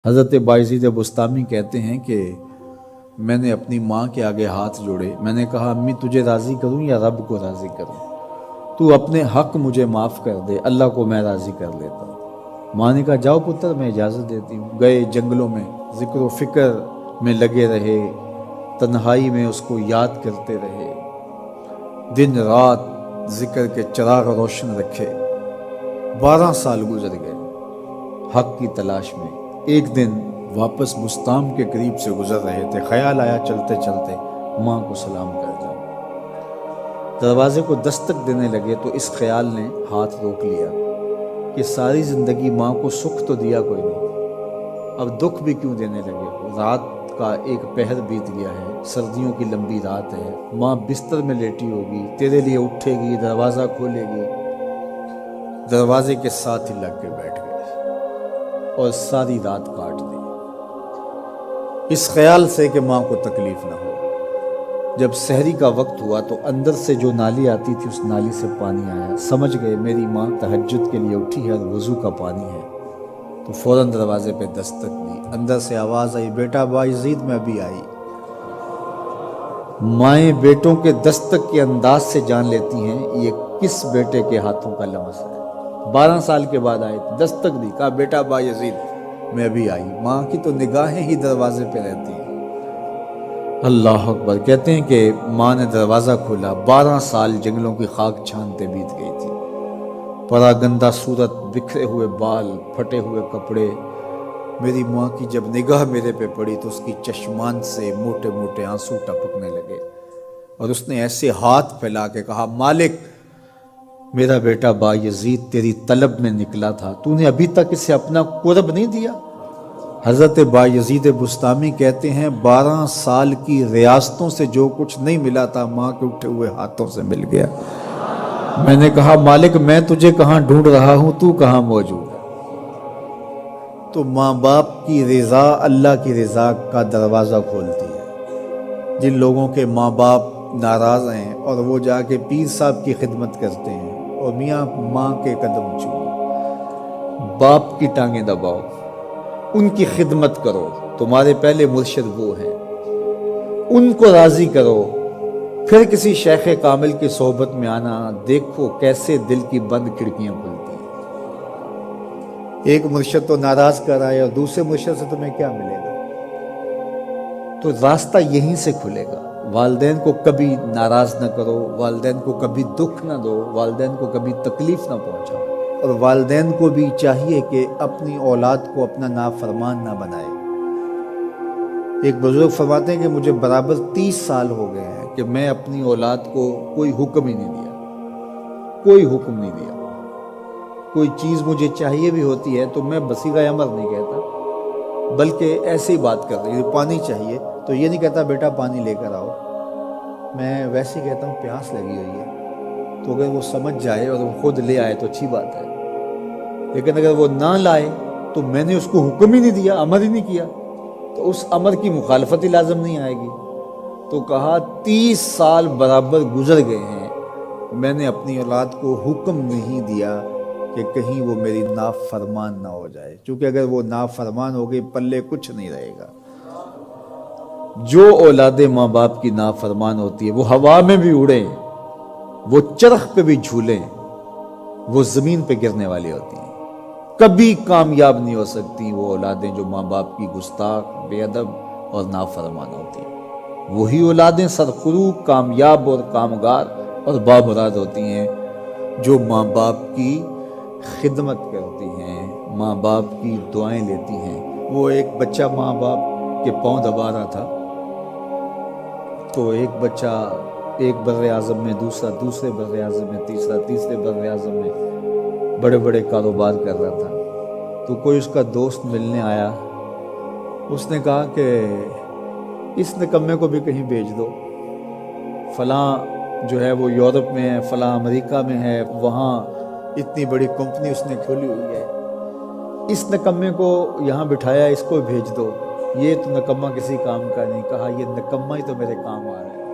حضرت بایزید بستامی کہتے ہیں کہ میں نے اپنی ماں کے آگے ہاتھ جوڑے، میں نے کہا امی تجھے راضی کروں یا رب کو راضی کروں؟ تو اپنے حق مجھے معاف کر دے، اللہ کو میں راضی کر لیتا ہوں۔ ماں نے کہا جاؤ پتر میں اجازت دیتی ہوں۔ گئے جنگلوں میں ذکر و فکر میں لگے رہے، تنہائی میں اس کو یاد کرتے رہے، دن رات ذکر کے چراغ روشن رکھے۔ 12 سال گزر گئے حق کی تلاش میں۔ ایک دن واپس بستام کے قریب سے گزر رہے تھے، خیال آیا چلتے چلتے ماں کو سلام کر جاؤں۔ دروازے کو دستک دینے لگے تو اس خیال نے ہاتھ روک لیا کہ ساری زندگی ماں کو سکھ تو دیا کوئی نہیں، اب دکھ بھی کیوں دینے لگے؟ رات کا ایک پہر بیت گیا ہے، سردیوں کی لمبی رات ہے، ماں بستر میں لیٹی ہوگی، تیرے لیے اٹھے گی، دروازہ کھولے گی۔ دروازے کے ساتھ ہی لگ کے بیٹھ گئے اور ساری رات کاٹ دی، اس خیال سے کہ ماں کو تکلیف نہ ہو۔ جب سحری کا وقت ہوا تو اندر سے جو نالی آتی تھی اس نالی سے پانی آیا، سمجھ گئے میری ماں تہجد کے لیے اٹھی ہے اور وضو کا پانی ہے، تو فوراً دروازے پہ دستک دی۔ اندر سے آواز آئی بیٹا بایزید میں ابھی آئی۔ مائیں بیٹوں کے دستک کے انداز سے جان لیتی ہیں یہ کس بیٹے کے ہاتھوں کا لمس ہے۔ 12 سال کے بعد آئے، دستک دی، کہا بیٹا بایزید میں ابھی آئی۔ ماں کی تو نگاہیں ہی دروازے پہ رہتی ہیں۔ اللہ اکبر۔ کہتے ہیں کہ ماں نے دروازہ کھولا، 12 سال جنگلوں کی خاک چھانتے بیت گئی تھی، پراگندہ صورت، بکھرے ہوئے بال، پھٹے ہوئے کپڑے۔ میری ماں کی جب نگاہ میرے پہ پڑی تو اس کی چشمان سے موٹے موٹے آنسو ٹپکنے لگے، اور اس نے ایسے ہاتھ پھیلا کے کہا مالک میرا بیٹا بایزید تیری طلب میں نکلا تھا، تو نے ابھی تک اسے اپنا قرب نہیں دیا۔ حضرت بایزید بستامی کہتے ہیں 12 سال کی ریاستوں سے جو کچھ نہیں ملا تھا ماں کے اٹھے ہوئے ہاتھوں سے مل گیا۔ میں نے کہا مالک میں تجھے کہاں ڈھونڈ رہا ہوں، تو کہاں موجود ہے؟ تو ماں باپ کی رضا اللہ کی رضا کا دروازہ کھولتی ہے۔ جن لوگوں کے ماں باپ ناراض ہیں اور وہ جا کے پیر صاحب کی خدمت کرتے ہیں اور میاں ماں کے قدم چومو، باپ کی ٹانگیں دباؤ، ان کی خدمت کرو، تمہارے پہلے مرشد وہ ہیں، ان کو راضی کرو، پھر کسی شیخ کامل کی صحبت میں آنا، دیکھو کیسے دل کی بند کھڑکیاں کھلتی ہیں۔ ایک مرشد تو ناراض کر رہا ہے اور دوسرے مرشد سے تمہیں کیا ملے گا؟ تو راستہ یہیں سے کھلے گا۔ والدین کو کبھی ناراض نہ کرو، والدین کو کبھی دکھ نہ دو، والدین کو کبھی تکلیف نہ پہنچاؤ، اور والدین کو بھی چاہیے کہ اپنی اولاد کو اپنا نافرمان نہ بنائے۔ ایک بزرگ فرماتے ہیں کہ مجھے برابر 30 سال ہو گئے ہیں کہ میں اپنی اولاد کو کوئی حکم ہی نہیں دیا، کوئی حکم نہیں دیا۔ کوئی چیز مجھے چاہیے بھی ہوتی ہے تو میں بصیغہ امر نہیں کہتا، بلکہ ایسے ہی بات کر رہی ہوں، پانی چاہیے تو یہ نہیں کہتا بیٹا پانی لے کر آؤ، میں ویسے ہی کہتا ہوں پیاس لگی ہوئی ہے، تو اگر وہ سمجھ جائے اور وہ خود لے آئے تو اچھی بات ہے، لیکن اگر وہ نہ لائے تو میں نے اس کو حکم ہی نہیں دیا، امر ہی نہیں کیا، تو اس امر کی مخالفت ہی لازم نہیں آئے گی۔ تو کہا 30 سال برابر گزر گئے ہیں، میں نے اپنی اولاد کو حکم نہیں دیا کہ کہیں وہ میری نافرمان نہ ہو جائے، چونکہ اگر وہ نافرمان ہو گئی پلے کچھ نہیں رہے گا۔ جو اولاد ماں باپ کی نافرمان ہوتی ہے وہ ہوا میں بھی اڑیں، وہ چرخ پہ بھی جھولیں، وہ زمین پہ گرنے والی ہوتی ہیں، کبھی کامیاب نہیں ہو سکتی وہ اولادیں جو ماں باپ کی گستاخ، بے ادب اور نافرمان ہوتی ہیں۔ وہی اولادیں سرخروغ، کامیاب اور کامگار اور بامراد ہوتی ہیں جو ماں باپ کی خدمت کرتی ہیں، ماں باپ کی دعائیں لیتی ہیں۔ وہ ایک بچہ ماں باپ کے پاؤں دبا رہا تھا، تو ایک بچہ ایک بر اعظم میں، دوسرا دوسرے بر اعظم میں، تیسرا تیسرے بر اعظم میں بڑے بڑے کاروبار کر رہا تھا۔ تو کوئی اس کا دوست ملنے آیا، اس نے کہا کہ اس نکمے کو بھی کہیں بھیج دو، فلاں جو ہے وہ یورپ میں ہے، فلاں امریکہ میں ہے، وہاں اتنی بڑی کمپنی اس نے کھولی ہوئی ہے، اس نکمے کو یہاں بٹھایا، اس کو بھیج دو، یہ تو نکمہ کسی کام کا نہیں۔ کہا یہ نکمہ ہی تو میرے کام آ رہا ہے۔